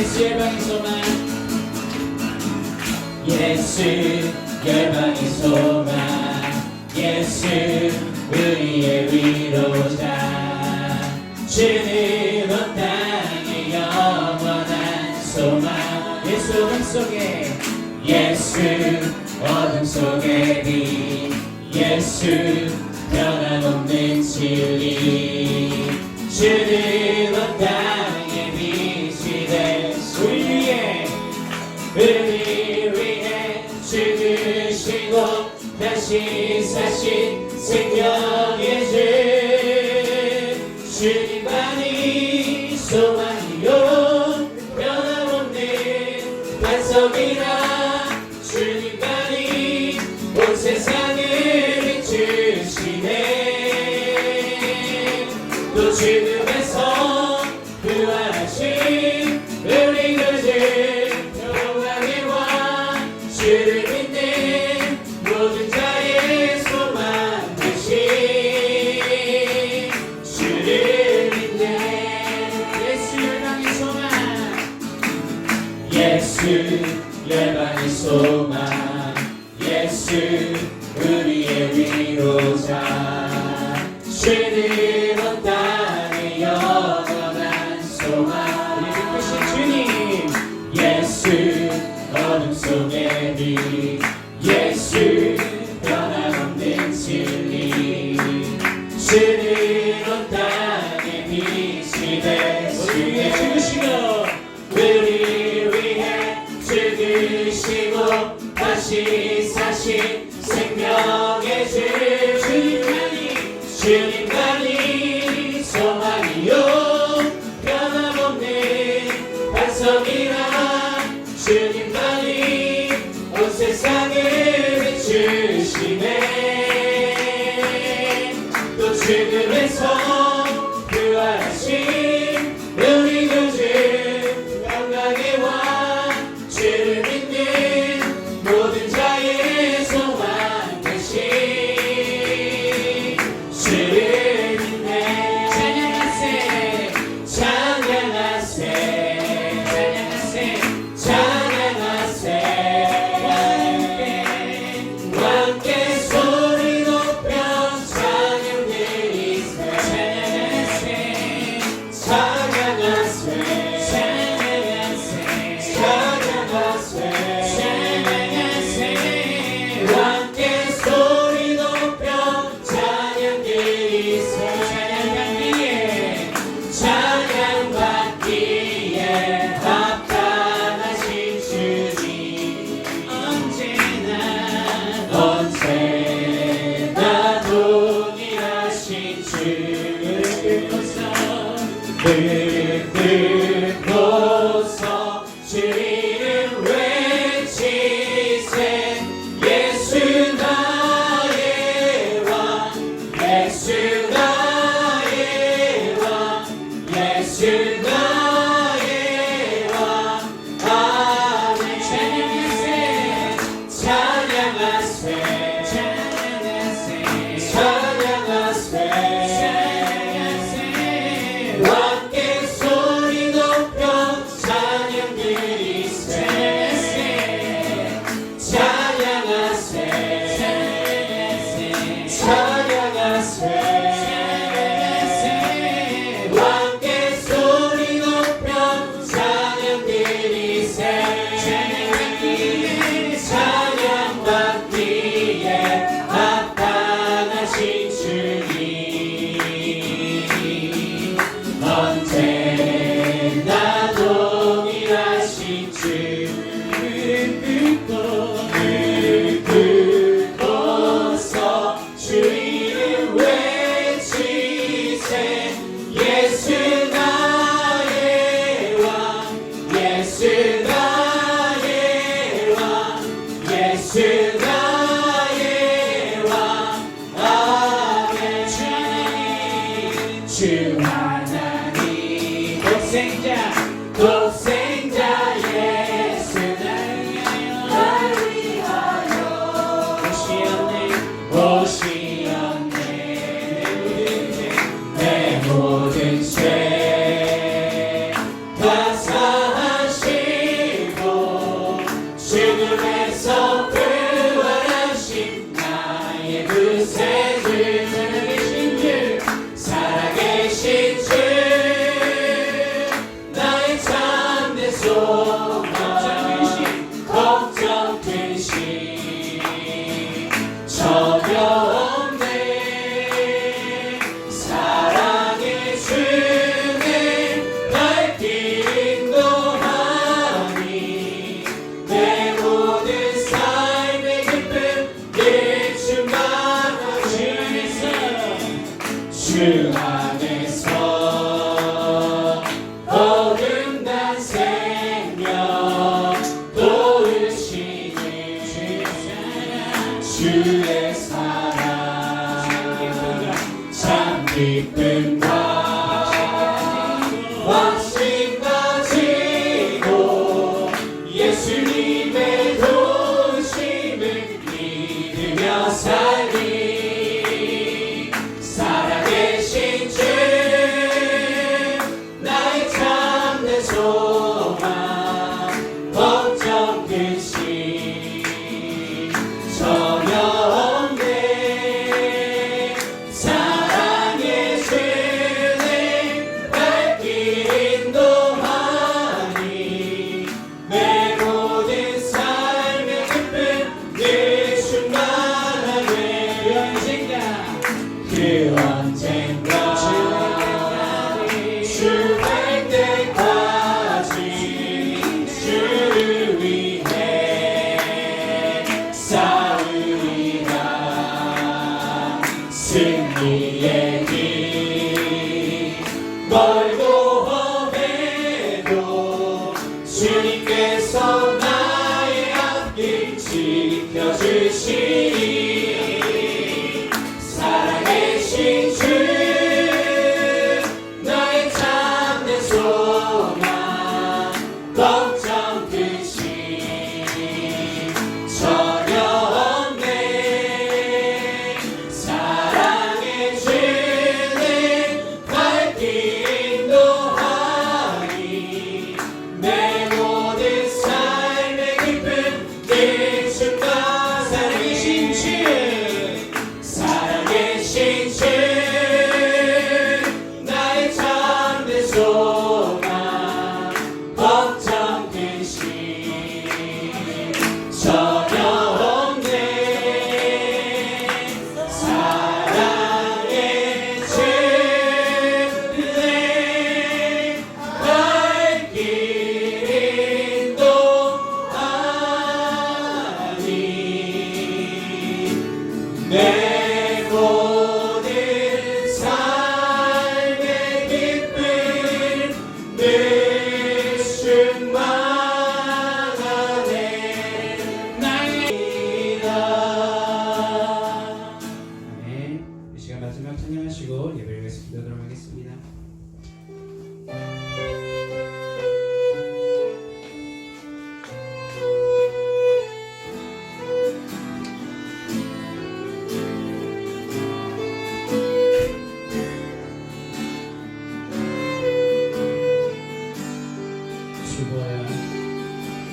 예수 열방의 소망 예수 열방의 소망 예수 우리의 위로자 주는 온 땅의 영원한 소망 예수 어둠 속에 예수 어둠 속에 빛 예수 변함없는 진리 주는 온 땅의 빛이 되시 우리 위해 죽으시고 다시 사신 생명의 주 주님만이 소망이요 변함없는 반석이라 주님만이 온 세상을 비추시네 또 죽음에서 부활하신 우리 구주 평강의 왕 주를 믿는 모든 자의 소망 되신 주를 믿는 예수 열방의 소망 예수 열방의 소망 예수 우리의 위로자 주는 온 땅의 영원한 소망 우리 믿으신 주님 예수 어둠 속에 빛 예수 변함없는 진리 주는 온 땅의 빛이 되시네 죽으시고 우리 위해 죽으시고 다시 사신 생명의 주님만이 소망이요 변함없는 반석이라 주님만이 온 세상을 비추시네 또 죽음에서 부활하신 우리 구주 평강의 왕 주를 믿는 모든 자의 소망 되신 주를 믿네 찬양하세 찬양하세 찬양하세 찬양하세 함께 소리 높여 찬양 드리세 찬양하세 찬양하세 찬양하세 찬양하세 찬양하세 함께 소리 높여 찬양 드리세 찬양 받기에 합당하신 주님 언제나 동일하신 주를 듣고서 주 이름 외치세 예수 나의 왕 예수 나의 왕 예수 나의 왕 아멘 찬양하세 찬양하세 찬양하세 찬양하세 함께 소리 높여 찬양 드리세 찬양하세 찬양하세 함께 소리 높여 찬양 드리세 찬양 받기에 합당하신 주님 언제나 동일하신 주를 듣고서 주 이름 외치세 예수 나의 왕 예수 나의 왕 예수 나의 왕 아멘 주 하나님 독생자 예수 날 위하여 오시었네 내 모든 죄 다 사하시 전혀 없네. 사랑의 주는 밝힌 인도하니 내 모든 삶의 기쁨 늘 충만하네. 주 안에서 거듭난 생명 도우시니 주의 사랑 참 기쁨과 확신 가지고 예수님의 도우심을 믿으며 살리. 살아계신 주 나의 참된 소망 걱정 근심 전혀 없네. 사랑의 주는 밝힌 인도하니 내 모든 삶의 기쁨 늘 충만하네. 그 언젠가 주 갈 때까지 주를 위해 싸우리라. 승리의 길 멀고 험해도 주님께서 나의 앞길 지켜주시니 살아계신 주 나의 참된 소망 걱정 근심 전혀 없네. 사랑의 주는 밝힌 인도하니 내 모든 삶의 기쁨 늘 충만. 살아계신 주 살아계신 주 나의 참된 소망 걱정 근심 전혀 없네. 사랑의 주는 밝힌 인도하니 내 모든 삶의 기쁨 늘 충만하네. 나이다. 아멘. 이 시간 마지막 찬양하시고 예배를 위해서 기도하도록 하겠습니다.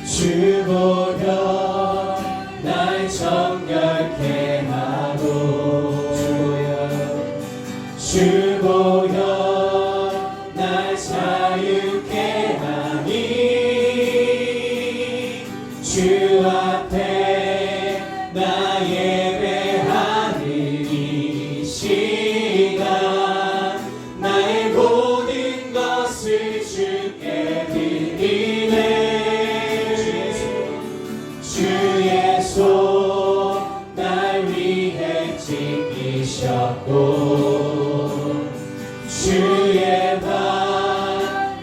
주 보여 날 정결케 하고 주 보여 날 자유케 하니 주 앞에 나 예배하는 이 시간 나의 모든 것을 주께 드리네. 주의 손 날 위해 지키셨고 주의 발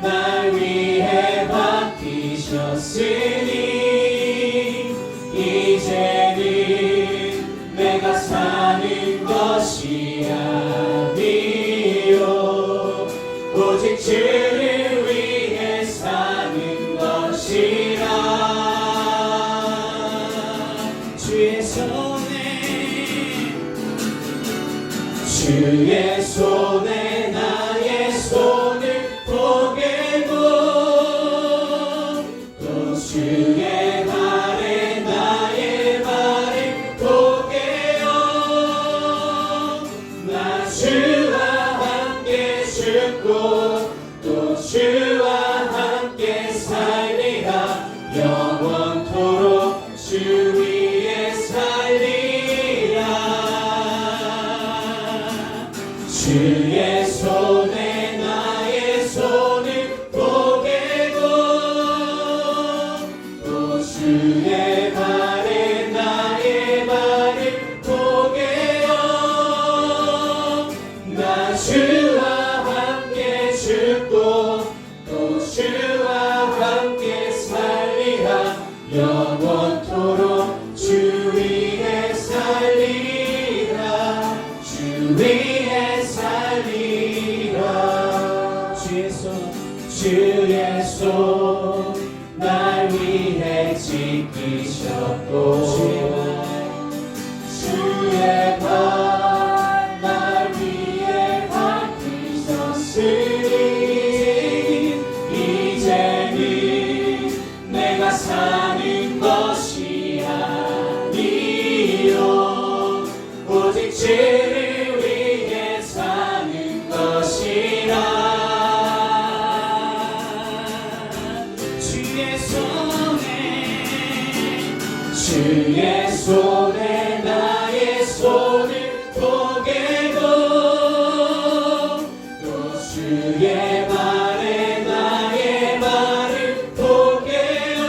날 위해 박히셨으니 이제는 내가 사는 것이 아니요 오직 주를 위해 사는 것이라. 주의 손에 나의 손을 포개고 또 주의 발에 나의 발을 포개어 나 주와 함께 죽고 또 주와 함께 살리라. 영원토록 주 위에 주의 손에 나의 손을 포개고 또 주의 발에 나의 발을 포개어 나 주와 함께 죽고 또 주와 함께 살리라 영원토록 주 위에 살리라 주 위에 살리라 주의 손 날 위해 지키셨고 주의 발 날 위해 밝히셨으니 이제는 내가 사는 것이 아니요 오직 주를 위해 사는 것이라 주의 손에 나의 손을 포개고 또 주의 발에 나의 발을 포개어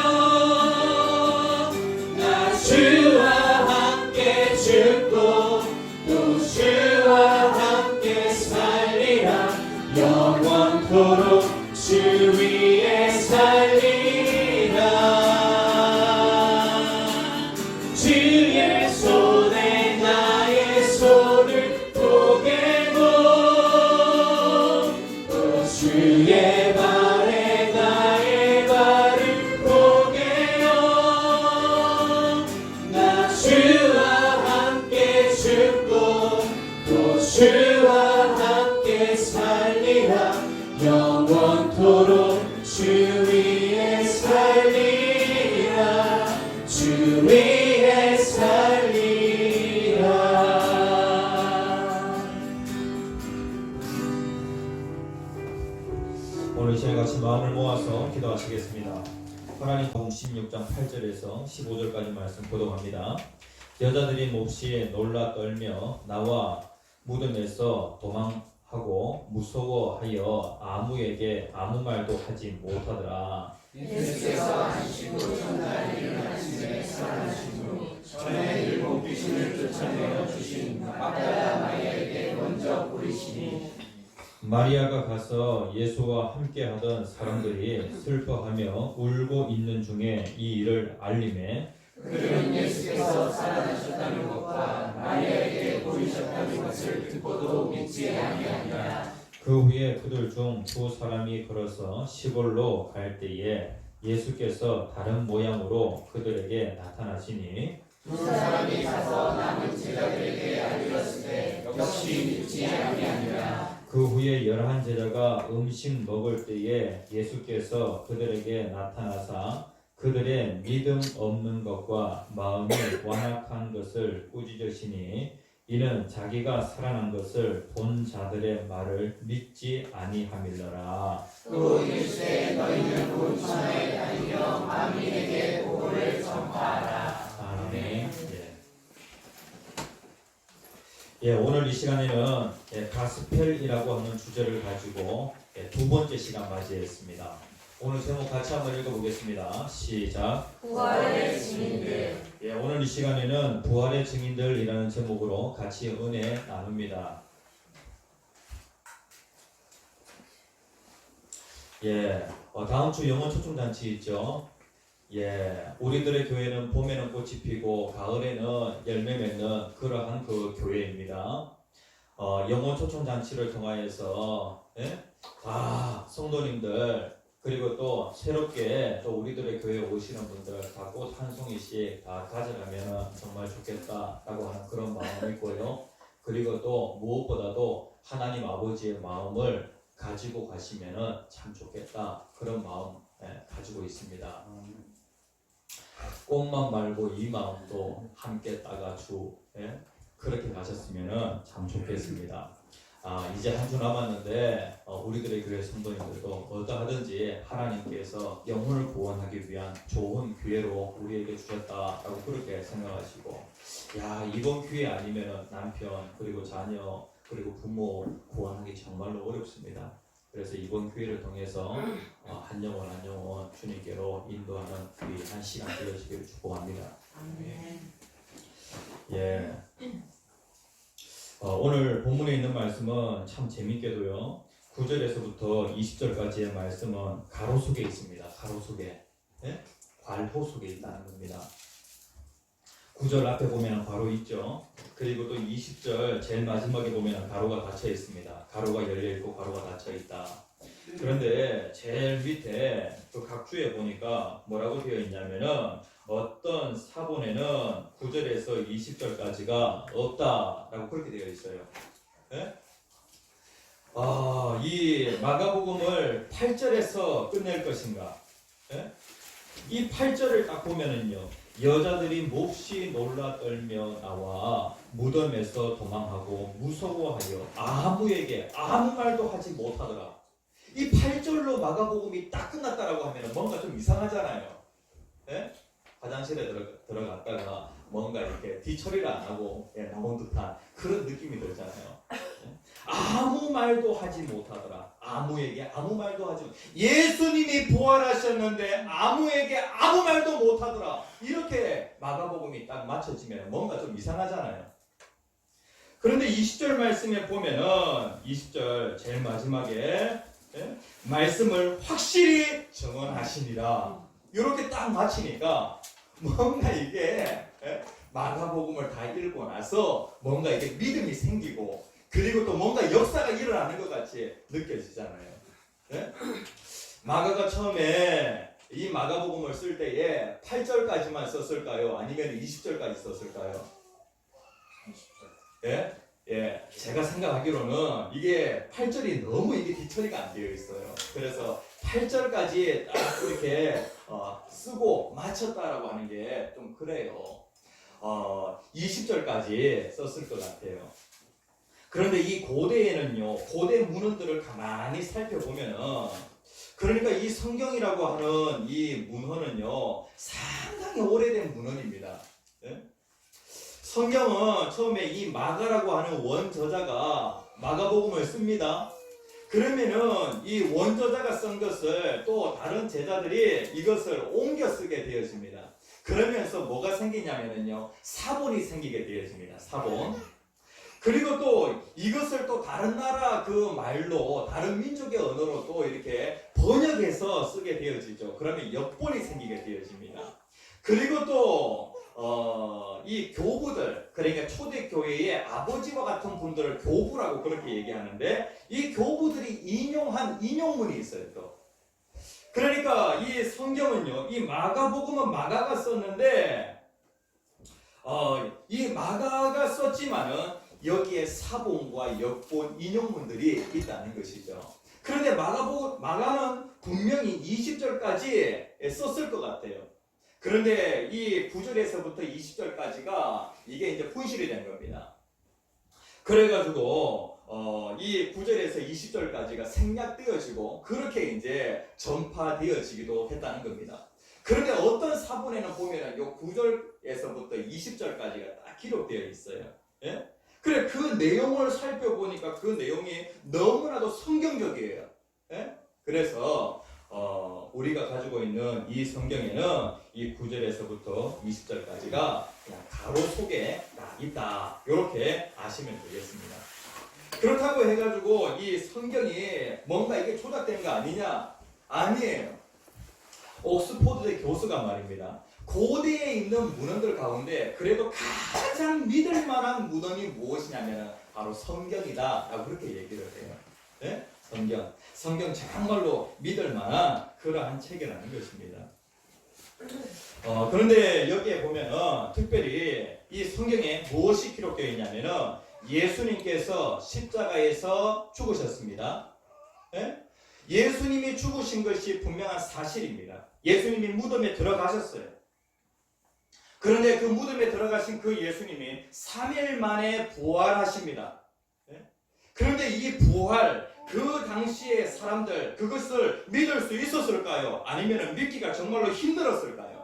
나 주와 함께 죽고 또 주와 함께 살리라 영원토록 주 위에 살리라 주의 손에 나의 손을 포개고 또 주의 발에 나의 발을 포개어 나 주와 함께 죽고 또 주와 함께 살리라 영원토록 주 위에 살리라 주 위에 살리라 오늘 이 시간 같이 마음을 모아서 기도하시겠습니다. 하나님 16장 8절에서 15절까지 말씀 교독합니다. 여자들이 몹시 놀라 떨며 나와 무덤에서 도망하고 무서워하여 아무에게 아무 말도 하지 못하더라. 예수께서 안식으로 전날 이른 아침에 살아나시고 전에 일곱 귀신을 쫓아내어 주신 막달라 마리아에게 먼저 보이시니 마리아가 가서 예수와 함께하던 사람들이 슬퍼하며 울고 있는 중에 이 일을 알림해 그들은 예수께서 살아나셨다는 것과 마리아에게 보이셨다는 것을 듣고도 믿지 아니하니라. 그 후에 그들 중 두 사람이 걸어서 시골로 갈 때에 예수께서 다른 모양으로 그들에게 나타나시니 두 사람이 가서 남은 제자들에게 알렸을 때 역시 믿지 아니하니라. 그 후에 11 제자가 음식 먹을 때에 예수께서 그들에게 나타나사 그들의 믿음 없는 것과 마음이 완악한 것을 꾸짖으시니 이는 자기가 살아난 것을 본 자들의 말을 믿지 아니함일러라. 또 이르시되 너희는 온 천하에 다니며 만민에게 복음을 전파하라. 아멘. 오늘 이 시간에는 가스펠이라고 하는 주제를 가지고 두 번째 시간 맞이했습니다. 오늘 제목 같이 한번 읽어보겠습니다. 시작. 부활의 증인들. 오늘 이 시간에는 부활의 증인들이라는 제목으로 같이 은혜 나눕니다. 다음 주 영혼 초청잔치 있죠. 우리들의 교회는 봄에는 꽃이 피고 가을에는 열매 맺는 그러한 그 교회입니다. 영혼 초청잔치를 통하여서 다 성도님들 그리고 또 새롭게 또 우리들의 교회에 오시는 분들 다 꽃 한 송이씩 다 가져가면 정말 좋겠다라고 하는 그런 마음이 있고요. 그리고 또 무엇보다도 하나님 아버지의 마음을 가지고 가시면 참 좋겠다 그런 마음 가지고 있습니다. 꽃만 말고 이 마음도 함께 따가주 그렇게 가셨으면 참 좋겠습니다. 이제 한 주 남았는데 우리들의 교회 성도님들도 어떠하든지 하나님께서 영혼을 구원하기 위한 좋은 기회로 우리에게 주셨다라고 그렇게 생각하시고 이번 기회 아니면 남편 그리고 자녀 그리고 부모 구원하기 정말로 어렵습니다. 그래서 이번 기회를 통해서 한 영혼 한 영혼 주님께로 인도하는 귀한 시간 되어지기를 축복합니다. 예. 오늘 본문에 있는 말씀은 참 재밌게도요. 9절에서부터 20절까지의 말씀은 가로 속에 있습니다. 가로 속에. 예? 괄호 속에 있다는 겁니다. 9절 앞에 보면 괄호 있죠. 그리고 또 20절 제일 마지막에 보면 가로가 닫혀 있습니다. 가로가 열려 있고 가로가 닫혀 있다. 그런데 제일 밑에 그 각주에 보니까 뭐라고 되어 있냐면은 어떤 사본에는 9절에서 20절까지가 없다라고 그렇게 되어 있어요. 예? 이 마가복음을 8절에서 끝낼 것인가? 예? 이 8절을 딱 보면은요. 여자들이 몹시 놀라 떨며 나와 무덤에서 도망하고 무서워하여 아무에게 아무 말도 하지 못하더라. 이 8절로 마가복음이 딱 끝났다라고 하면 뭔가 좀 이상하잖아요. 예? 화장실에 들어갔다가 뭔가 이렇게 뒤처리를 안 하고 나온 듯한 그런 느낌이 들잖아요. 예? 아무 말도 하지 못하더라. 아무에게 아무 말도 하지 못. 예수님이 부활하셨는데 아무에게 아무 말도 못하더라. 이렇게 마가복음이 딱 맞춰지면 뭔가 좀 이상하잖아요. 그런데 20절 말씀에 보면은 20절 제일 마지막에 말씀을 확실히 정언하시니라. 이렇게 딱 맞히니까 뭔가 이게 마가복음을 다 읽고 나서 뭔가 이게 믿음이 생기고 그리고 또 뭔가 역사가 일어나는 것 같이 느껴지잖아요. 네? 마가가 처음에 이 마가복음을 쓸 때에 8절까지만 썼을까요? 아니면 20절까지 썼을까요? 20절. 예? 예. 제가 생각하기로는 이게 8절이 너무 이게 뒤처리가 안 되어 있어요. 그래서 8절까지 딱 이렇게 쓰고 마쳤다라고 하는 게 좀 그래요. 20절까지 썼을 것 같아요. 그런데 이 고대에는요, 고대 문헌들을 가만히 살펴보면은, 그러니까 이 성경이라고 하는 이 문헌은요, 상당히 오래된 문헌입니다. 예? 성경은 처음에 이 마가라고 하는 원저자가 마가복음을 씁니다. 그러면은 이 원저자가 쓴 것을 또 다른 제자들이 이것을 옮겨 쓰게 되어집니다. 그러면서 뭐가 생기냐면요, 사본이 생기게 되어집니다. 사본. 그리고 또 이것을 또 다른 나라 그 말로 다른 민족의 언어로 또 이렇게 번역해서 쓰게 되어지죠. 그러면 역본이 생기게 되어집니다. 그리고 또 이 교부들, 그러니까 초대교회의 아버지와 같은 분들을 교부라고 그렇게 얘기하는데 이 교부들이 인용한 인용문이 있어요. 또 그러니까 이 성경은요, 이 마가복음은 마가가 썼는데 이 마가가 썼지만은 여기에 사본과 역본 인용문들이 있다는 것이죠. 그런데 마가는 분명히 20절까지 썼을 것 같아요. 그런데 이 9절에서부터 20절까지가 이게 이제 분실이 된 겁니다. 그래가지고 이 9절에서 20절까지가 생략되어지고 그렇게 이제 전파되어지기도 했다는 겁니다. 그런데 어떤 사본에는 보면은 요 9절에서부터 20절까지가 딱 기록되어 있어요. 예? 그래, 그 내용을 살펴보니까 그 내용이 너무나도 성경적이에요. 예? 그래서 우리가 가지고 있는 이 성경에는 이 9절에서부터 20절까지가 그냥 가로 속에 있다. 이렇게 아시면 되겠습니다. 그렇다고 해가지고 이 성경이 뭔가 이게 조작된 거 아니냐? 아니에요. 옥스포드대 교수가 말입니다. 고대에 있는 문헌들 가운데 그래도 가장 믿을 만한 문헌이 무엇이냐면 바로 성경이다 라고 그렇게 얘기를 해요. 네? 성경 정말로 믿을 만한 그러한 책이라는 것입니다. 그런데 여기에 보면은 특별히 이 성경에 무엇이 기록되어 있냐면은 예수님께서 십자가에서 죽으셨습니다. 네? 예수님이 죽으신 것이 분명한 사실입니다. 예수님이 무덤에 들어가셨어요. 그런데 그 무덤에 들어가신 그 예수님이 3일 만에 부활하십니다. 그런데 이 부활, 그 당시의 사람들 그것을 믿을 수 있었을까요? 아니면 믿기가 정말로 힘들었을까요?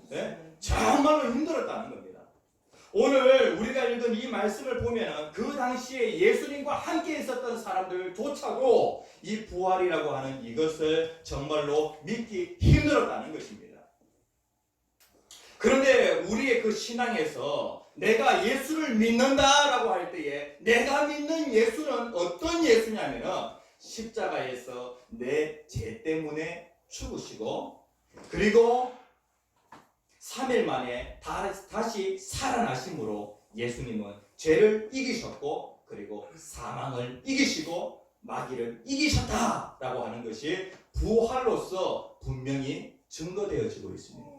네? 정말로 힘들었다는 겁니다. 오늘 우리가 읽은 이 말씀을 보면 그 당시에 예수님과 함께 있었던 사람들조차도 이 부활이라고 하는 이것을 정말로 믿기 힘들었다는 것입니다. 그런데 우리의 그 신앙에서 내가 예수를 믿는다라고 할 때에 내가 믿는 예수는 어떤 예수냐면은 십자가에서 내 죄 때문에 죽으시고 그리고 3일 만에 다시 살아나심으로 예수님은 죄를 이기셨고 그리고 사망을 이기시고 마귀를 이기셨다라고 하는 것이 부활로서 분명히 증거되어지고 있습니다.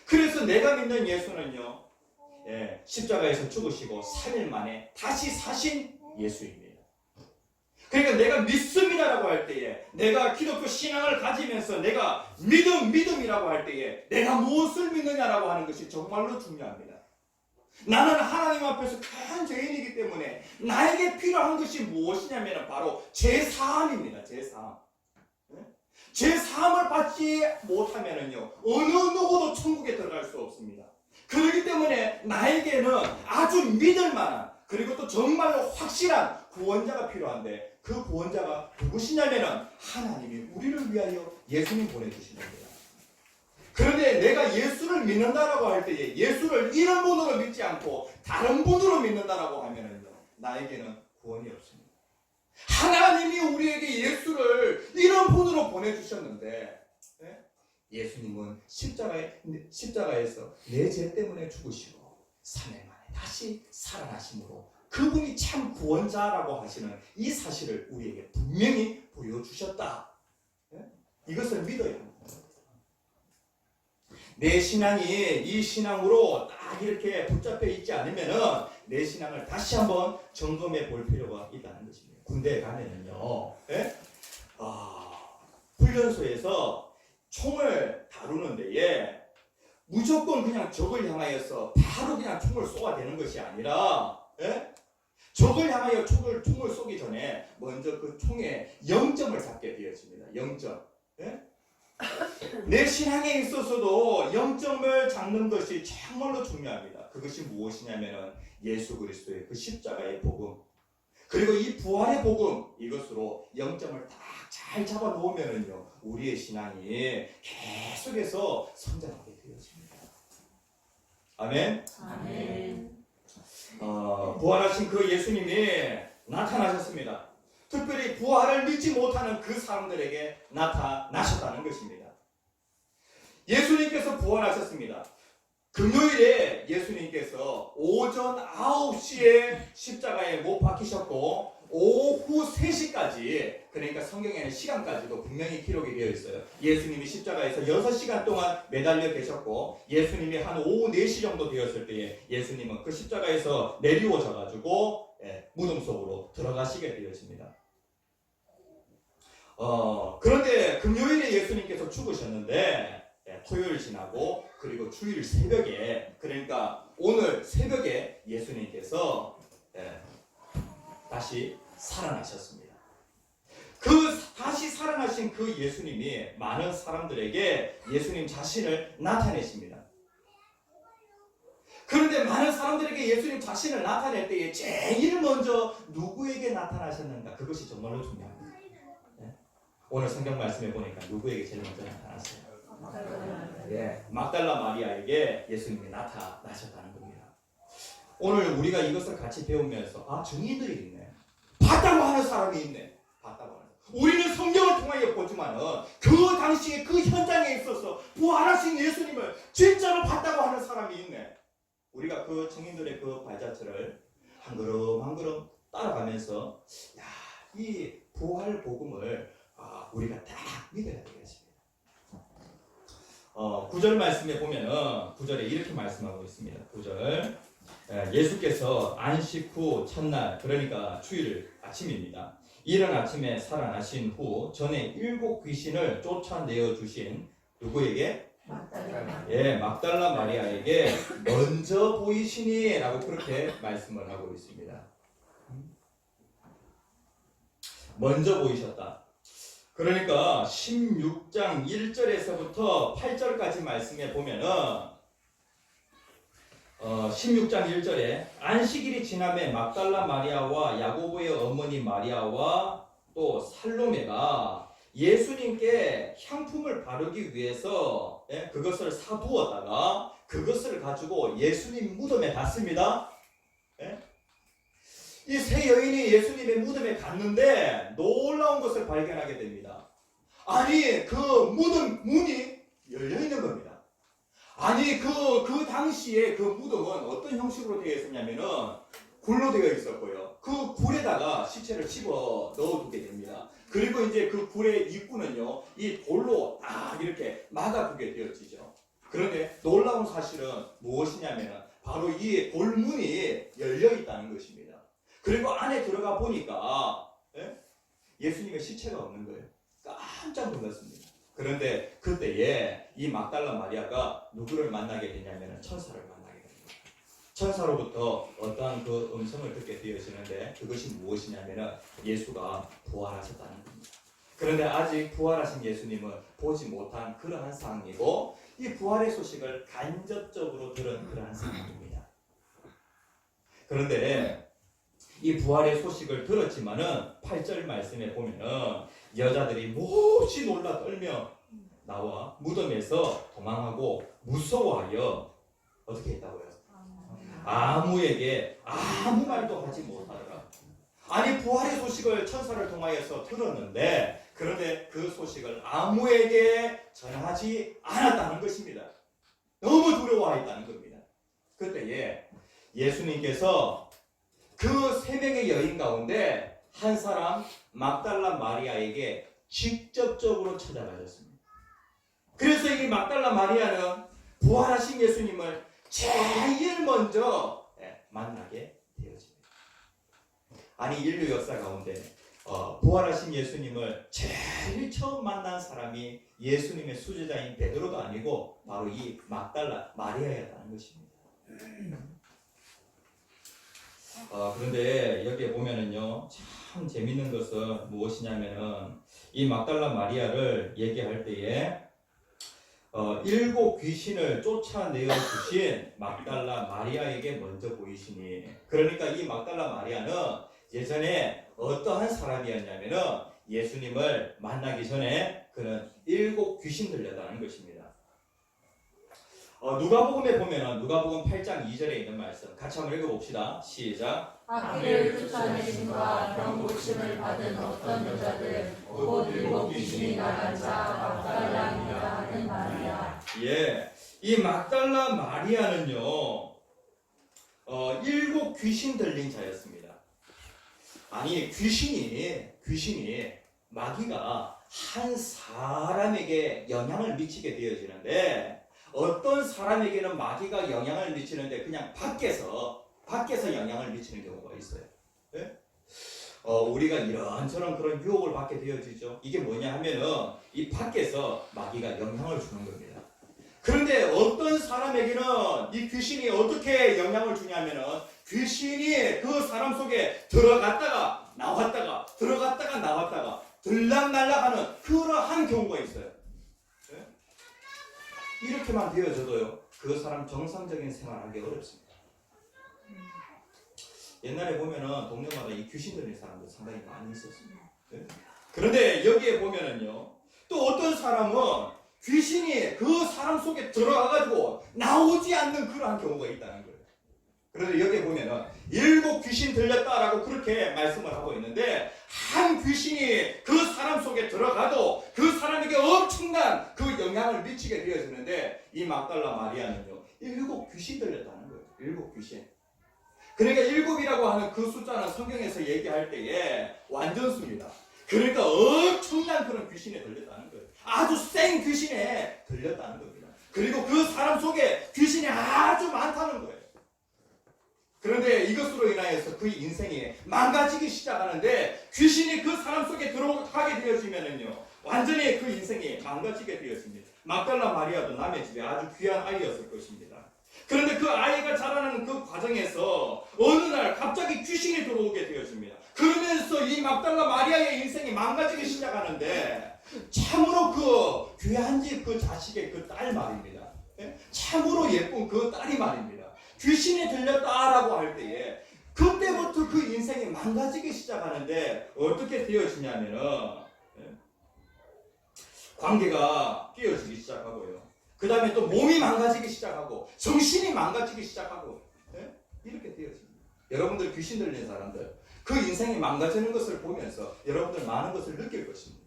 그래서 내가 믿는 예수는요, 십자가에서 죽으시고 3일 만에 다시 사신 예수입니다. 그러니까 내가 믿습니다라고 할 때에 내가 기독교 신앙을 가지면서 내가 믿음이라고 할 때에 내가 무엇을 믿느냐라고 하는 것이 정말로 중요합니다. 나는 하나님 앞에서 큰 죄인이기 때문에 나에게 필요한 것이 무엇이냐면 바로 죄사함입니다. 죄사함. 죄사함을 받지 못하면은요 어느 누구도 천국에 들어갈 수 없습니다. 그렇기 때문에 나에게는 아주 믿을 만한 그리고 또 정말로 확실한 구원자가 필요한데 그 구원자가 누구시냐면은 하나님이 우리를 위하여 예수님 보내주신 겁니다. 그런데 내가 예수를 믿는다라고 할 때에 예수를 이런 분으로 믿지 않고 다른 분으로 믿는다라고 하면은요 나에게는 구원이 없습니다. 하나님이 우리에게 예수를 이런 분으로 보내주셨는데 예수님은 십자가에서 내 죄 때문에 죽으시고 3일 만에 다시 살아나심으로 그분이 참 구원자라고 하시는 이 사실을 우리에게 분명히 보여주셨다. 이것을 믿어야 합니다. 내 신앙이 이 신앙으로 딱 이렇게 붙잡혀 있지 않으면은 내 신앙을 다시 한번 점검해 볼 필요가 있다는 것입니다. 군대에 가면은요, 훈련소에서 총을 다루는 데에 무조건 그냥 적을 향하여서 바로 그냥 총을 쏘아대는 것이 아니라, 적을 향하여 총을 쏘기 전에 먼저 그 총에 0점을 잡게 되어집니다. 0점. 내 신앙에 있어서도 0점을 잡는 것이 정말로 중요합니다. 그것이 무엇이냐면은 예수 그리스도의 그 십자가의 복음 그리고 이 부활의 복음 이것으로 0점을 딱 잘 잡아 놓으면은요 우리의 신앙이 계속해서 성장하게 되어집니다. 아멘. 아멘. 부활하신 그 예수님이 나타나셨습니다. 특별히 부활을 믿지 못하는 그 사람들에게 나타나셨다는 것입니다. 예수님께서 부활하셨습니다. 금요일에 예수님께서 오전 9시에 십자가에 못 박히셨고 오후 3시까지 그러니까 성경에는 시간까지도 분명히 기록이 되어 있어요. 예수님이 십자가에서 6시간 동안 매달려 계셨고 예수님이 한 오후 4시 정도 되었을 때에 예수님은 그 십자가에서 내리워져 가지고 무덤 속으로 들어가시게 되었습니다. 그런데 금요일에 예수님께서 죽으셨는데 토요일 지나고 그리고 주일 새벽에 그러니까 오늘 새벽에 예수님께서 다시 살아나셨습니다. 그 다시 살아나신 그 예수님이 많은 사람들에게 예수님 자신을 나타내십니다. 그런데 많은 사람들에게 예수님 자신을 나타낼 때에 제일 먼저 누구에게 나타나셨는가 그것이 정말로 중요합니다. 오늘 성경 말씀에 보니까 누구에게 제일 먼저 나타났어요? 막달라 마리아에게 예수님이 나타나셨다는 겁니다. 오늘 우리가 이것을 같이 배우면서 증인들이 있네. 봤다고 하는 사람이 있네. 봤다고 하는 사람. 우리는 성경을 통하여 보지만은 그 당시에 그 현장에 있어서 부활하신 예수님을 진짜로 봤다고 하는 사람이 있네. 우리가 그 증인들의 그 발자취를 한 걸음 한 걸음 따라가면서 이 부활 복음을 우리가 딱 믿어야 되겠습니다. 9절 말씀에 보면은 9절에 이렇게 말씀하고 있습니다. 9절 예수께서 안식 후 첫날 그러니까 주일 아침입니다. 이른 아침에 살아나신 후 전에 7 귀신을 쫓아내어 주신 누구에게? 막달라 마리아에게 먼저 보이시니 라고 그렇게 말씀을 하고 있습니다. 먼저 보이셨다. 그러니까 16장 1절에서부터 8절까지 말씀에 보면은 16장 1절에 안식일이 지남에 막달라 마리아와 야고보의 어머니 마리아와 또 살로메가 예수님께 향품을 바르기 위해서 그것을 사두었다가 그것을 가지고 예수님 무덤에 갔습니다. 이 세 여인이 예수님의 무덤에 갔는데 놀라운 것을 발견하게 됩니다. 아니 그 무덤 문이 열려 있는 겁니다. 아니 그 당시에 그 무덤은 어떤 형식으로 되어 있었냐면은 굴로 되어 있었고요. 그 굴에다가 시체를 집어 넣어두게 됩니다. 그리고 이제 그 굴의 입구는요, 이 돌로 딱 이렇게 막아두게 되어지죠. 그런데 놀라운 사실은 무엇이냐면은 바로 이 돌문이 열려 있다는 것입니다. 그리고 안에 들어가 보니까 예수님의 시체가 없는 거예요. 깜짝 놀랐습니다. 그런데 그때에 이 막달라 마리아가 누구를 만나게 되냐면 천사를 만나게 됩니다. 천사로부터 어떠한 그 음성을 듣게 되어지는데 그것이 무엇이냐면 예수가 부활하셨다는 겁니다. 그런데 아직 부활하신 예수님은 보지 못한 그러한 상황이고 이 부활의 소식을 간접적으로 들은 그러한 상황입니다. 그런데 이 부활의 소식을 들었지만은 8절 말씀에 보면은 여자들이 몹시 놀라 떨며 나와 무덤에서 도망하고 무서워하여 어떻게 했다고요? 아무에게 아무 말도 하지 못하더라. 아니 부활의 소식을 천사를 통하여서 들었는데 그런데 그 소식을 아무에게 전하지 않았다는 것입니다. 너무 두려워했다는 겁니다. 그때에 예수님께서 그 세 명의 여인 가운데 한 사람 막달라 마리아에게 직접적으로 찾아가셨습니다. 그래서 이 막달라 마리아는 부활하신 예수님을 제일 먼저 만나게 되어집니다. 아니 인류 역사 가운데 부활하신 예수님을 제일 처음 만난 사람이 예수님의 수제자인 베드로도 아니고 바로 이 막달라 마리아였다는 것입니다. 그런데 여기에 보면은요 참 재밌는 것은 무엇이냐면은 이 막달라 마리아를 얘기할 때에 7 귀신을 쫓아내어 주신 막달라 마리아에게 먼저 보이시니, 그러니까 이 막달라 마리아는 예전에 어떠한 사람이었냐면은 예수님을 만나기 전에 그는 7 귀신 들렸다는 것입니다. 누가복음에 보면은 누가복음 8장 2절에 있는 말씀 같이 한번 읽어봅시다. 시작. 악귀를 쫓아내심과 병고침을 받은 어떤 여자들 곧 7 귀신이 나간 자 막달라니라 하는 마리아. 예, 이 막달라 마리아는요 7 귀신 들린 자였습니다. 아니 귀신이 마귀가 한 사람에게 영향을 미치게 되어지는데 어떤 사람에게는 마귀가 영향을 미치는데 그냥 밖에서 영향을 미치는 경우가 있어요. 네? 우리가 이런저런 그런 유혹을 받게 되어지죠. 이게 뭐냐 하면은 이 밖에서 마귀가 영향을 주는 겁니다. 그런데 어떤 사람에게는 이 귀신이 어떻게 영향을 주냐면은 귀신이 그 사람 속에 들어갔다가 나왔다가 들어갔다가 나왔다가 들락날락하는 그러한 경우가 있어요. 이렇게만 되어져도요 그 사람 정상적인 생활하기 어렵습니다. 옛날에 보면은 동네마다 이 귀신 들린 사람들 상당히 많이 있었습니다. 그런데 여기에 보면은요 또 어떤 사람은 귀신이 그 사람 속에 들어가가지고 나오지 않는 그러한 경우가 있다는 거예요. 그래서 여기에 보면은 7 귀신 들렸다라고 그렇게 말씀을 하고 있는데 한 귀신이 그 사람 속에 들어가도 그 사람에게 엄청난 그 영향을 미치게 되어지는데 이 막달라 마리아는요 7 귀신 들렸다는 거예요. 7 귀신. 그러니까 7이라고 하는 그 숫자는 성경에서 얘기할 때에 완전수입니다. 그러니까 엄청난 그런 귀신에 들렸다는 거예요. 아주 센 귀신에 들렸다는 겁니다. 그리고 그 사람 속에 귀신이 아주 많다는 거예요. 그런데 이것으로 인하여서 그 인생이 망가지기 시작하는데 귀신이 그 사람 속에 들어가게 되어지면은요 완전히 그 인생이 망가지게 되었습니다. 막달라 마리아도 남의 집에 아주 귀한 아이였을 것입니다. 그런데 그 아이가 자라나는 그 과정에서 어느 날 갑자기 귀신이 들어오게 되었습니다. 그러면서 이 막달라 마리아의 인생이 망가지기 시작하는데 참으로 그 귀한 집 그 자식의 그 딸 말입니다. 참으로 예쁜 그 딸이 말입니다. 귀신이 들렸다라고 할 때에 그때부터 그 인생이 망가지기 시작하는데 어떻게 되어지냐면은 관계가 깨어지기 시작하고요. 그 다음에 또 몸이 망가지기 시작하고 정신이 망가지기 시작하고 이렇게 되어집니다. 여러분들 귀신 들린 사람들 그 인생이 망가지는 것을 보면서 여러분들 많은 것을 느낄 것입니다.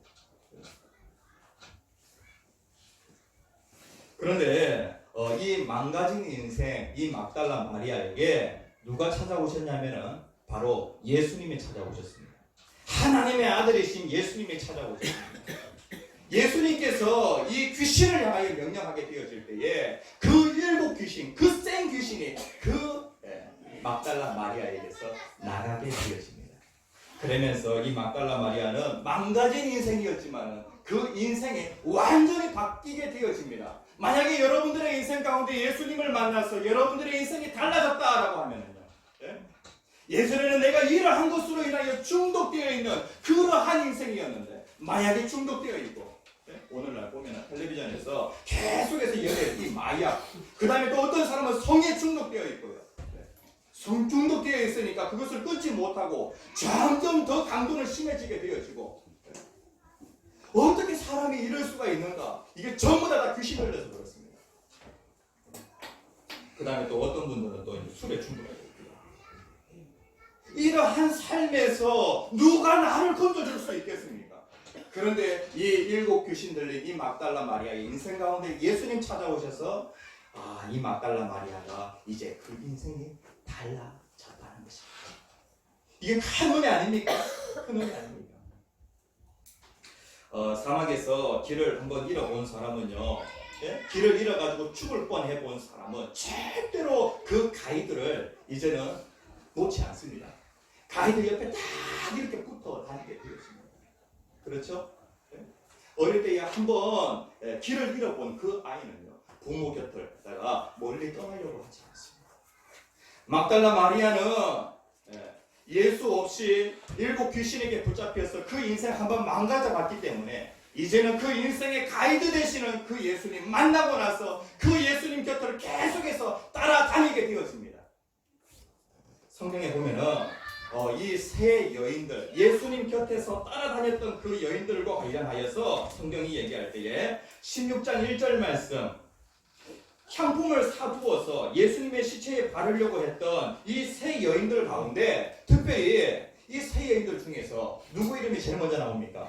그런데 이 망가진 인생, 이 막달라 마리아에게 누가 찾아오셨냐면은 바로 예수님이 찾아오셨습니다. 하나님의 아들이신 예수님이 찾아오셨습니다. 예수님께서 이 귀신을 향하여 명령하게 되어질 때에 그 일곱 귀신, 그 센 귀신이 그 막달라 마리아에게서 나가게 되어집니다. 그러면서 이 막달라 마리아는 망가진 인생이었지만 그 인생이 완전히 바뀌게 되어집니다. 만약에 여러분들의 인생 가운데 예수님을 만나서 여러분들의 인생이 달라졌다라고 하면은요, 예전에는 내가 이러한 것으로 인하여 중독되어 있는 그러한 인생이었는데 마약에 중독되어 있고 오늘날 보면 텔레비전에서 계속해서 이 마약, 그 다음에 또 어떤 사람은 성에 중독되어 있고요. 성 중독되어 있으니까 그것을 끊지 못하고 점점 더 강도는 심해지게 되어지고 어떻게 사람이 이럴 수가 있는가? 이게 전부 다 귀신 들려서 그렇습니다. 그 다음에 또 어떤 분들은 또 술에 중독하고 있고요. 이러한 삶에서 누가 나를 건져줄 수 있겠습니까? 그런데 이 일곱 귀신 들린 이 막달라 마리아의 인생 가운데 예수님 찾아오셔서 이 막달라 마리아가 이제 그 인생이 달라졌다는 것입니다. 이게 큰 은혜 아닙니까? 큰 은혜 아닙니까? 사막에서 길을 한번 잃어본 사람은요, 길을 잃어가지고 죽을 뻔해본 사람은 절대로 그 가이드를 이제는 놓지 않습니다. 가이드 옆에 딱 이렇게 붙어 다니게 되었습니다. 그렇죠? 어릴 때에 한번 길을 잃어본 그 아이는요, 부모 곁을다가 멀리 떠나려고 하지 않습니다. 막달라 마리아는 예수 없이 일곱 귀신에게 붙잡혀서 그 인생 한번 망가져봤기 때문에 이제는 그 인생의 가이드 되시는 그 예수님 만나고 나서 그 예수님 곁을 계속해서 따라다니게 되었습니다. 성경에 보면은 이 세 여인들, 예수님 곁에서 따라다녔던 그 여인들과 관련하여서 성경이 얘기할 때에 16장 1절 말씀, 향품을 사두어서 예수님의 시체에 바르려고 했던 이 세 여인들 가운데 특별히 이 세 여인들 중에서 누구 이름이 제일 먼저 나옵니까?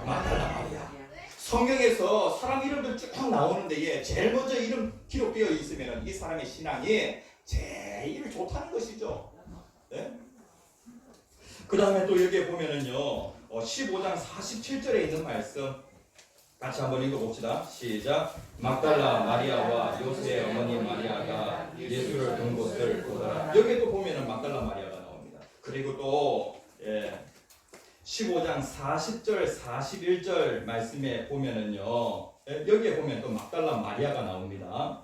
막달라 마리아. 성경에서 사람 이름들 쭉 나오는데 제일 먼저 이름 기록되어 있으면 이 사람의 신앙이 제일 좋다는 것이죠. 네? 그 다음에 또 여기에 보면은요, 15장 47절에 있는 말씀 같이 한번 읽어봅시다. 시작. 막달라 마리아와 요새의 어머니 마리아가 예수를 둔 곳을 보더라. 여기에 또 보면은 막달라 마리아가 나옵니다. 그리고 또 15장 40절 41절 말씀에 보면은요, 여기에 보면 또 막달라 마리아가 나옵니다.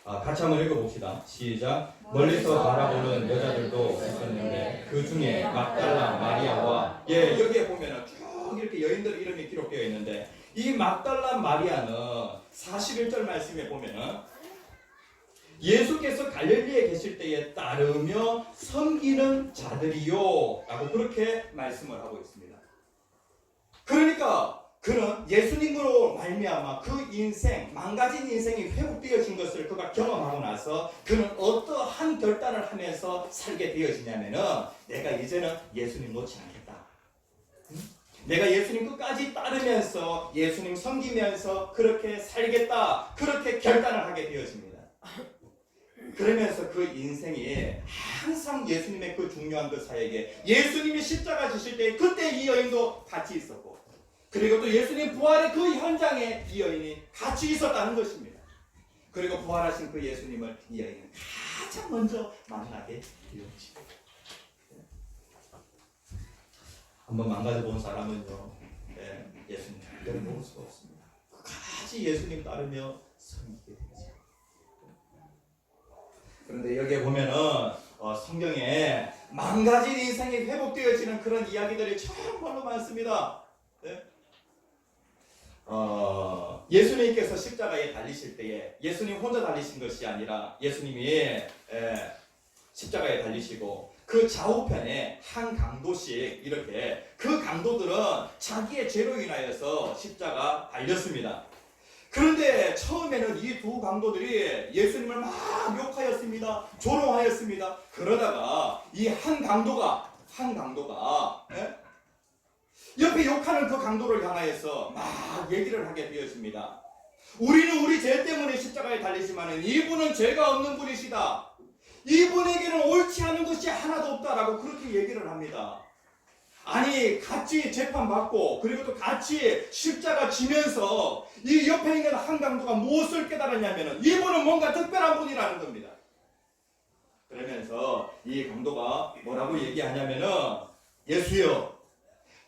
같이 한번 읽어봅시다. 시작. 멀리서 바라보는 여자들도 있었는데 그 중에 막달라 마리아와 여기에 보면은 쭉 이렇게 여인들 이름이 기록되어 있는데 이 막달라 마리아는 41절 말씀에 보면은 예수께서 갈릴리에 계실 때에 따르며 섬기는 자들이요 라고 그렇게 말씀을 하고 있습니다. 그러니까 그는 예수님으로 말미암아 그 인생, 망가진 인생이 회복되어진 것을 그가 경험하고 나서 그는 어떠한 결단을 하면서 살게 되어지냐면은 내가 이제는 예수님 놓지 않겠다. 내가 예수님 끝까지 따르면서 예수님 섬기면서 그렇게 살겠다. 그렇게 결단을 하게 되어집니다. 그러면서 그 인생이 항상 예수님의 그 중요한 그 사역에 예수님이 십자가 지실 때 그때 이 여인도 같이 있었고 그리고 또 예수님 부활의 그 현장에 이 여인이 같이 있었다는 것입니다. 그리고 부활하신 그 예수님을 이 여인은 가장 먼저 만나게 되었습니다. 한번 망가져 본 사람은요, 예수님 절대로 놓을 수가 없습니다. 끝까지 예수님 따르며 섬기게 되죠. 그런데 여기에 보면은 성경에 망가진 인생이 회복되어지는 그런 이야기들이 정말로 많습니다. 예수님께서 십자가에 달리실 때에 예수님 혼자 달리신 것이 아니라 예수님이 십자가에 달리시고 그 좌우편에 한 강도씩 이렇게 그 강도들은 자기의 죄로 인하여서 십자가 달렸습니다. 그런데 처음에는 이 두 강도들이 예수님을 막 욕하였습니다. 조롱하였습니다. 그러다가 이 한 강도가 옆에 욕하는 그 강도를 향하여서 막 얘기를 하게 되었습니다. 우리는 우리 죄 때문에 십자가에 달리지만 이분은 죄가 없는 분이시다. 이분에게는 옳지 않은 것이 하나도 없다라고 그렇게 얘기를 합니다. 아니 같이 재판받고 그리고 또 같이 십자가 지면서 이 옆에 있는 한 강도가 무엇을 깨달았냐면 이분은 뭔가 특별한 분이라는 겁니다. 그러면서 이 강도가 뭐라고 얘기하냐면은 예수여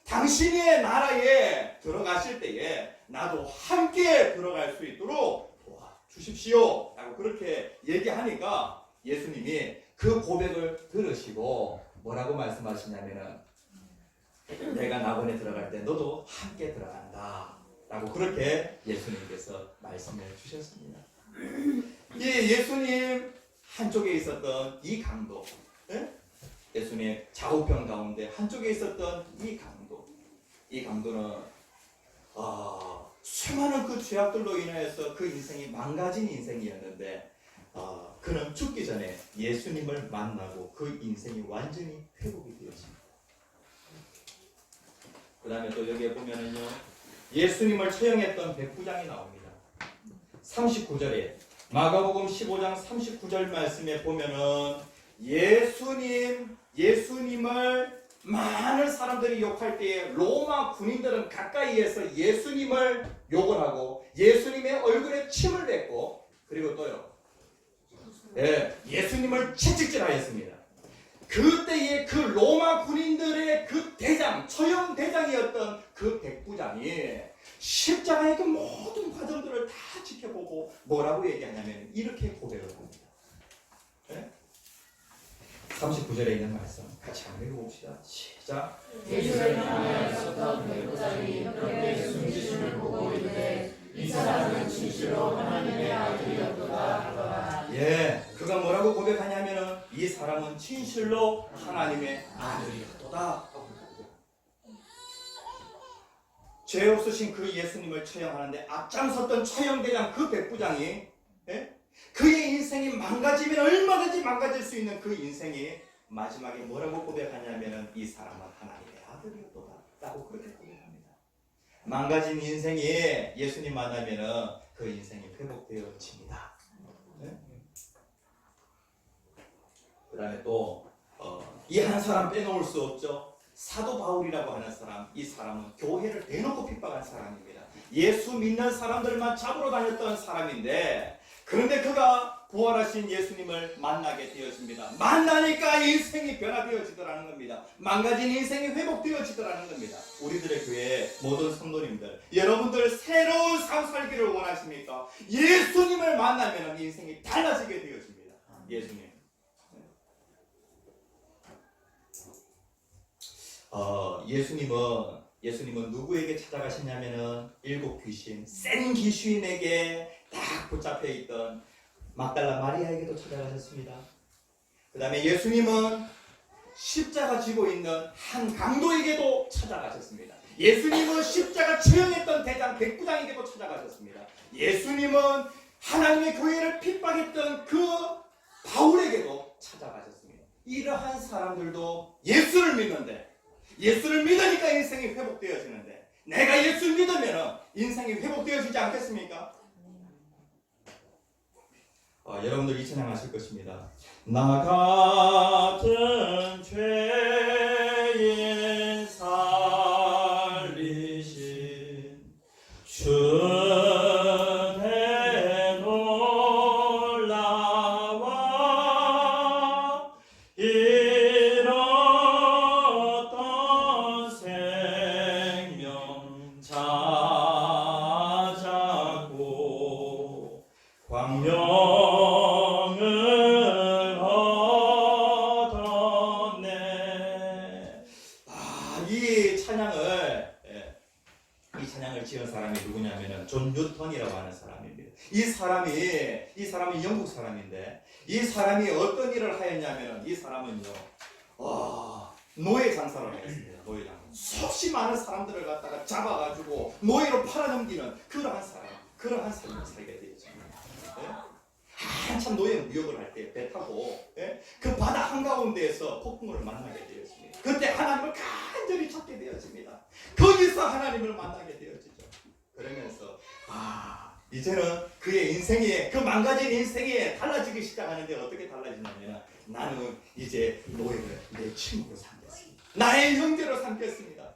당신의 나라에 들어가실 때에 나도 함께 들어갈 수 있도록 도와주십시오 라고 그렇게 얘기하니까 예수님이 그 고백을 들으시고 뭐라고 말씀하시냐면은 내가 낙원에 들어갈 때 너도 함께 들어간다 라고 그렇게 예수님께서 말씀해 주셨습니다. 이 예수님 한쪽에 있었던 이 강도, 예수님 좌우편 가운데 한쪽에 있었던 이 강도는 수많은 그 죄악들로 인하여서 그 인생이 망가진 인생이었는데 그는 죽기 전에 예수님을 만나고 그 인생이 완전히 회복이 되었습니다. 그 다음에 또 여기에 보면은요 예수님을 처형했던 백부장이 나옵니다. 39절에 마가복음 15장 39절 말씀에 보면은 예수님을 많은 사람들이 욕할 때에 로마 군인들은 가까이에서 예수님을 욕을 하고 예수님의 얼굴에 침을 뱉고 그리고 또요 예수님을 채찍질하였습니다. 그때의 그 로마 군인들의 그 대장, 처형 대장이었던 그 백부장이 십자가의 그 모든 과정들을 다 지켜보고 뭐라고 얘기하냐면 이렇게 고백을 합니다. 39절에 있는 말씀 같이 한번 읽어봅시다. 시작. 예수를 향하여 섰던 백부장이 그렇게 숨지심을 보고 이르되 이 사람은 진실로 하나님의 아들이었도다 하더라. 그가 뭐라고 고백하냐면은 이 사람은 진실로 하나님의 아들이었도다. 죄 없으신 그 예수님을 처형하는데 앞장섰던 처형대장 그 백부장이 그의 인생이 망가지면 얼마든지 망가질 수 있는 그 인생이 마지막에 뭐라고 고백하냐면은 이 사람은 하나님의 아들이었도다 라고 그렇게 고백합니다. 망가진 인생이 예수님 만나면은 그 인생이 회복되어집니다. 그 다음에 또 이 한 사람 빼놓을 수 없죠. 사도 바울이라고 하는 사람, 이 사람은 교회를 대놓고 핍박한 사람입니다. 예수 믿는 사람들만 잡으러 다녔던 사람인데 그런데 그가 부활하신 예수님을 만나게 되었습니다. 만나니까 인생이 변화되어지더라는 겁니다. 망가진 인생이 회복되어지더라는 겁니다. 우리들의 교회 모든 성도님들, 여러분들 새로운 삶 살기를 원하십니까? 예수님을 만나면 인생이 달라지게 되어집니다. 예수님은 누구에게 찾아가시냐면은 일곱 귀신, 센 귀신에게 딱 붙잡혀 있던 막달라 마리아에게도 찾아가셨습니다. 그 다음에 예수님은 십자가 지고 있는 한 강도에게도 찾아가셨습니다. 예수님은 십자가 처형했던 대장 백부장에게도 찾아가셨습니다. 예수님은 하나님의 교회를 핍박했던 그 바울에게도 찾아가셨습니다. 이러한 사람들도 예수를 믿는데 예수를 믿으니까 인생이 회복되어지는데 내가 예수를 믿으면 인생이 회복되어지지 않겠습니까? 여러분들 이 찬양 하실 것입니다. 나 같은 죄인 살리신 주의 놀라와 잃었던 생명 찾았고 광명을 존 뉴턴이라고 하는 사람입니다. 이 사람이 영국 사람인데 이 사람이 어떤 일을 하였냐면 이 사람은요 노예 장사를 했습니다. 노예 장사. 수없이 많은 사람들을 갖다가 잡아가지고 노예로 팔아넘기는 그러한 삶을 살게 되었습니다. 한참 노예 무역을 할 때 배 타고 그 바다 한가운데에서 폭풍우를 만나게 되었습니다. 그때 하나님을 간절히 찾게 되었습니다. 거기서 하나님을 만나게 되었죠. 그러면서 이제는 그의 인생이 그 망가진 인생이 달라지기 시작하는데 어떻게 달라지냐면 나는 이제 노예를 내 친구로 삼겠습니다. 나의 형제로 삼겠습니다.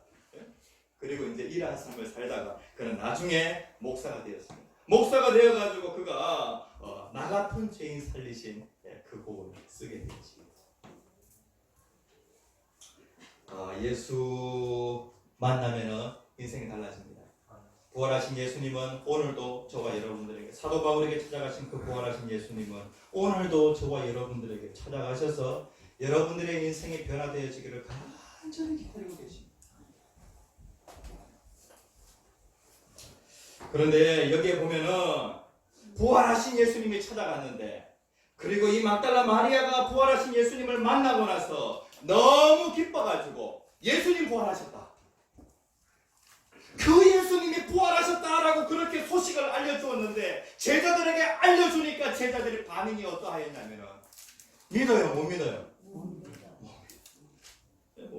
그리고 이제 이러한 삶을 살다가 그는 나중에 목사가 되었습니다. 목사가 되어가지고 그가 나 같은 죄인 살리신 그 곡을 쓰게 되었습니다. 예수 만나면은 인생이 달라집니다. 부활하신 예수님은 오늘도 저와 여러분들에게 사도 바울에게 찾아가신 그 부활하신 예수님은 오늘도 저와 여러분들에게 찾아가셔서 여러분들의 인생이 변화되어지기를 간절히 기다리고 계십니다. 그런데 여기에 보면은 부활하신 예수님이 찾아갔는데 그리고 이 막달라 마리아가 부활하신 예수님을 만나고 나서 너무 기뻐가지고 예수님 부활하셨다. 그 예수님이 부활하셨다라고 그렇게 소식을 알려주었는데 제자들에게 알려주니까 제자들의 반응이 어떠하였냐면은 믿어요, 못 믿어요? 못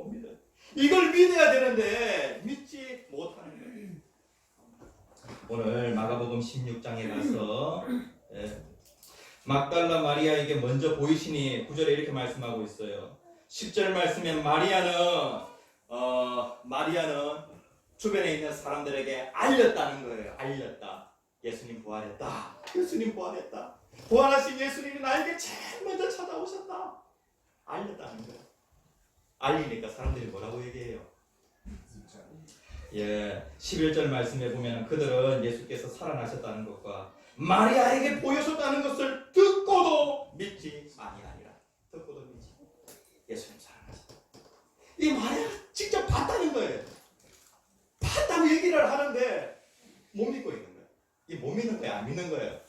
믿어요. 이걸 믿어야 되는데 믿지 못하는 거예요. 오늘 마가복음 16장에 가서 막달라 마리아에게 먼저 보이시니 9절에 이렇게 말씀하고 있어요. 10절 말씀에 마리아는 주변에 있는 사람들에게 알렸다는 거예요. 알렸다. 예수님 부활했다. 예수님 부활했다. 부활하신 예수님이 나에게 제일 먼저 찾아오셨다. 알렸다는 거예요. 알리니까 사람들이 뭐라고 얘기해요? 11절 말씀에 보면 그들은 예수께서 살아나셨다는 것과 마리아에게 보여줬다는 것을 듣고도 믿지 아니하니라. 듣고도 믿지. 예수님 살아나셨다. 이 마리아가 직접 봤다는 거예요. 봤다고 얘기를 하는데 못 믿고 있는 거예요. 이 못 믿는 거예요? 안 믿는 거예요?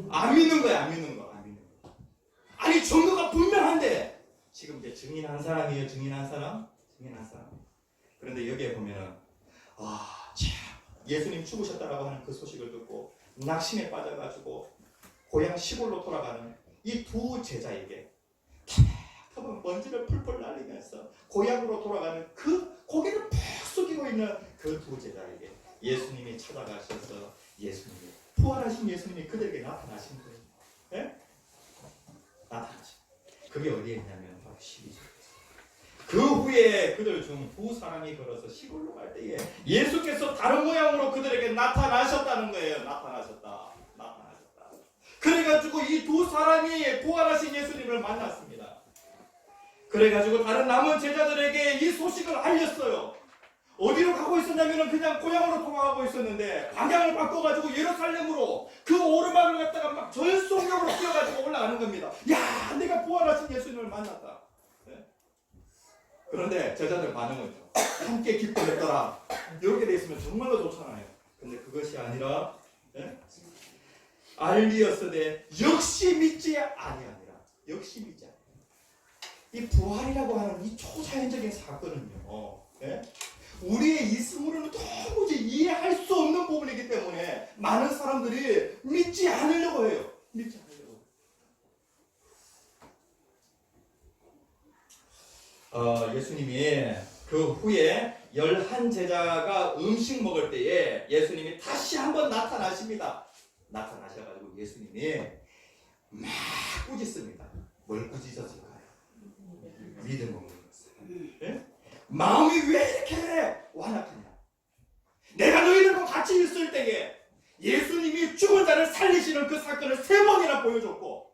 안 믿는 거예요? 안 믿는 거? 안 믿는 거. 아니 증거가 분명한데 지금 이제 증인한 사람이에요. 증인한 사람. 그런데 여기에 보면은 예수님 죽으셨다라고 하는 그 소식을 듣고 낙심에 빠져가지고 고향 시골로 돌아가는 이 두 제자에게 터벅터벅 먼지를 풀풀 날리면서 고향으로 돌아가는 그 고개를 푹 숙이고 있는 그 두 제자에게 예수님이 찾아가셔서 예수님이 부활하신 예수님이 그들에게 나타나신 거예요. 네? 나타나신. 그게 어디에 있냐면 바로 12절. 그 후에 그들 중 두 사람이 걸어서 시골로 갈 때에 예수께서 다른 모양으로 그들에게 나타나셨다는 거예요. 나타나셨다. 그래가지고 이 두 사람이 부활하신 예수님을 만났습니다. 그래가지고 다른 남은 제자들에게 이 소식을 알렸어요. 어디로 가고 있었냐면 그냥 고향으로 돌아가고 있었는데 방향을 바꿔가지고 예루살렘으로 그 오르막을 갖다가 막 전속력으로 뛰어가지고 올라가는 겁니다. 야, 내가 부활하신 예수님을 만났다. 그런데 제자들 반응은요. 함께 기뻐했더라. 이렇게 돼 있으면 정말로 좋잖아요. 근데 그것이 아니라 알리었으되 역시 믿지 아니하니라. 역시 믿지 아니하니라. 이 부활이라고 하는 이 초자연적인 사건은요. 우리의 이승으로는 도무지 이해할 수 없는 부분이기 때문에 많은 사람들이 믿지 않으려고 해요. 믿지 않으려고. 예수님이 그 후에 11제자가 음식 먹을 때에 예수님이 다시 한번 나타나십니다. 나타나셔가지고 예수님이 막 꾸짖습니다. 뭘 꾸짖었을까요? 믿음 없는 것을. 마음이 왜 이렇게 완악하냐? 내가 너희들과 같이 있을 때에 예수님이 죽은 자를 살리시는 그 사건을 3번이나 보여줬고,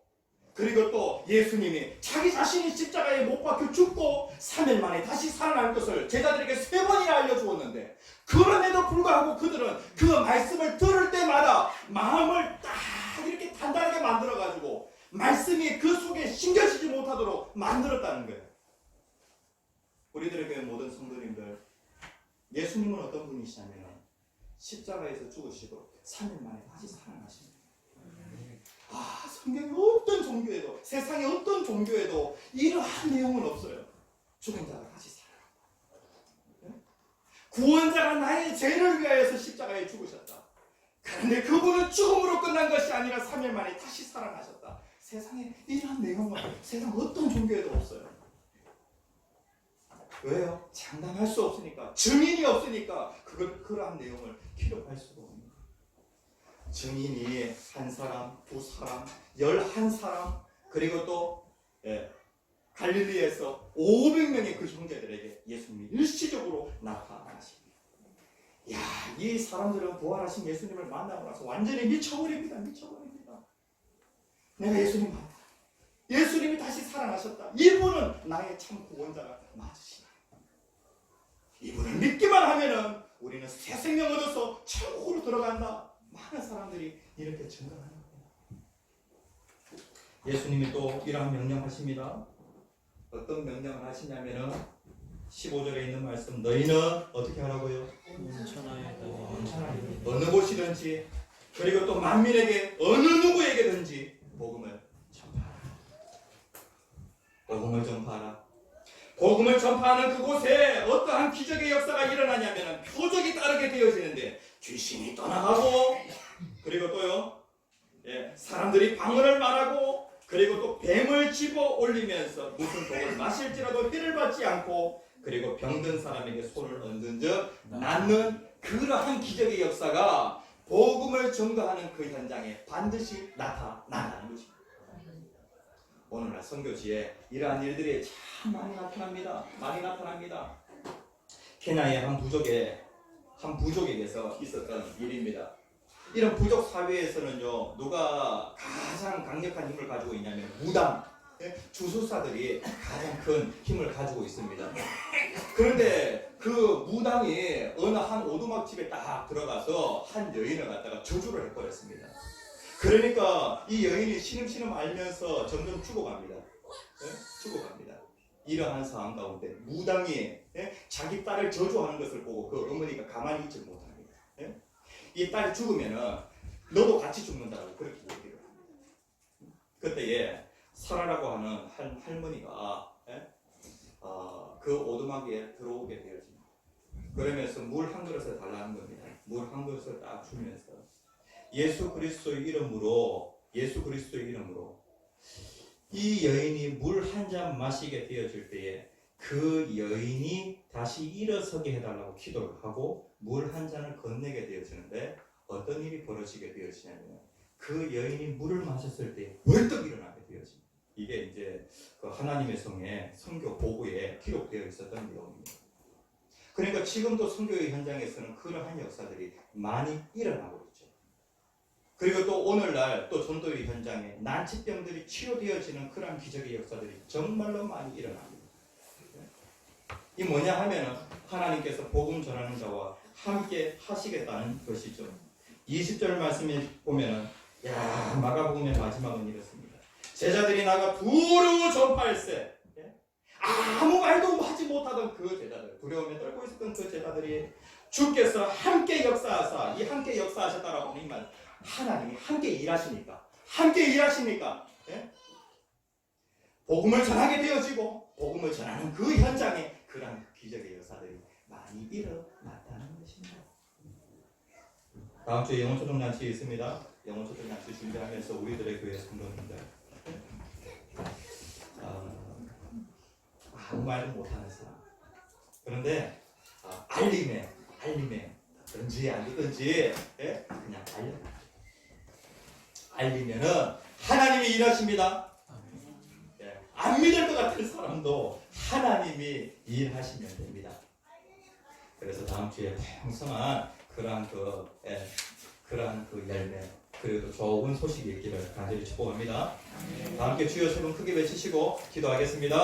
그리고 또 예수님이 자기 자신이 십자가에 못 박혀 죽고 3일 만에 다시 살아날 것을 제자들에게 3번이나 알려주었는데, 그럼에도 불구하고 그들은 그 말씀을 들을 때마다 마음을 딱 이렇게 단단하게 만들어가지고 말씀이 그 속에 심겨지지 못하도록 만들었다는 거예요. 우리들에게 모든 성도님들, 예수님은 어떤 분이시냐면 십자가에서 죽으시고 3일 만에 다시 살아나십니다. 성경의 어떤 종교에도, 세상의 어떤 종교에도 이러한 내용은 없어요. 죽은 자가 다시 살아난다. 구원자가 나의 죄를 위하여서 십자가에 죽으셨다. 그런데 그분은 죽음으로 끝난 것이 아니라 3일 만에 다시 살아나셨다. 세상에 이러한 내용은 세상 어떤 종교에도 없어요. 왜요? 장담할 수 없으니까, 증인이 없으니까 그러한 내용을 기록할 수가 없는 거예요. 증인이 한 사람, 두 사람, 11사람, 그리고 또 갈릴리에서 500명의 그 형제들에게 예수님이 일시적으로 나타나십니다. 야, 이 사람들은 부활하신 예수님을 만나고 나서 완전히 미쳐버립니다. 내가 예수님 만나. 예수님이 다시 살아나셨다. 이분은 나의 참 구원자가 맞으시다. 이분을 믿기만 하면은 우리는 새 생명 얻어서 천국으로 들어간다. 많은 사람들이 이렇게 증거하는 겁니다. 예수님이 또 이러한 명령하십니다. 어떤 명령을 하시냐면은 15절에 있는 말씀, 너희는 어떻게 하라고요? 어느 곳이든지, 그리고 또 만민에게 어느 누구에게든지 복음을 전파하라. 복음을 전파하라. 복음을 전파하는 그곳에 어떠한 기적의 역사가 일어나냐면 표적이 따르게 되어지는데, 귀신이 떠나가고, 그리고 또요, 사람들이 방언을 말하고, 그리고 또 뱀을 집어 올리면서 무슨 독을 마실지라도 해를 받지 않고, 그리고 병든 사람에게 손을 얹은 즉 낫는 그러한 기적의 역사가 복음을 전가하는 그 현장에 반드시 나타난다는 것입니다. 오늘날 선교지에 이러한 일들이 참 많이 나타납니다. 케냐의 한 부족에게서 있었던 일입니다. 이런 부족 사회에서는요, 누가 가장 강력한 힘을 가지고 있냐면 무당, 주술사들이 가장 큰 힘을 가지고 있습니다. 그런데 그 무당이 어느 한 오두막집에 딱 들어가서 한 여인을 갖다가 저주를 해버렸습니다. 그러니까 이 여인이 신음신음 알면서 점점 죽어갑니다. 이러한 상황 가운데 무당이 자기 딸을 저주하는 것을 보고 그 어머니가 가만히 있지 못합니다. 이 딸이 죽으면은 너도 같이 죽는다고 그렇게 얘기를 합니다. 그때에 사라라고 하는 한 할머니가 그 오두막에 들어오게 되어집니다. 그러면서 물 한 그릇을 달라는 겁니다. 물 한 그릇을 딱 주면서 예수 그리스도의 이름으로 이 여인이 물 한 잔 마시게 되어질 때에 그 여인이 다시 일어서게 해달라고 기도를 하고 물 한 잔을 건네게 되어지는데, 어떤 일이 벌어지게 되어지냐면 그 여인이 물을 마셨을 때 벌떡 일어나게 되어집니다. 이게 이제 그 하나님의 성의 선교 보고에 기록되어 있었던 내용입니다. 그러니까 지금도 선교의 현장에서는 그러한 역사들이 많이 일어나고 있죠. 그리고 또 오늘날 또 전도의 현장에 난치병들이 치료되어지는 그러한 기적의 역사들이 정말로 많이 일어납니다. 이 뭐냐 하면은 하나님께서 복음 전하는 자와 함께 하시겠다는 것이죠. 20절 말씀에 보면은 마가복음의 마지막은 이렇습니다. 제자들이 나가 두루 전파할세. 아무 말도 하지 못하던 그 제자들, 두려움에 떨고 있었던 그 제자들이 주께서 함께 역사하사, 이 함께 역사하셨다라고 하는 말, 하나님이 함께 일하시니까 복음을 전하게 되어지고 복음을 전하는 그 현장에 그런 기적의 역사들이 많이 일어났다는 것입니다. 다음 주에 영혼초청잔치 있습니다. 영혼초청잔치 준비하면서 우리들의 교회 성도님들, 아무 말도 못하는 사람, 그런데 알림에 듣든지 안 듣든지 그냥 알리면은 하나님이 일하십니다. 안 믿을 것 같은 사람도 하나님이 일하시면 됩니다. 그래서 다음 주에 풍성한 그러한 그 열매, 그리고 좋은 소식이 있기를 간절히 축복합니다. 다 함께 주여 세 번 크게 외치시고 기도하겠습니다.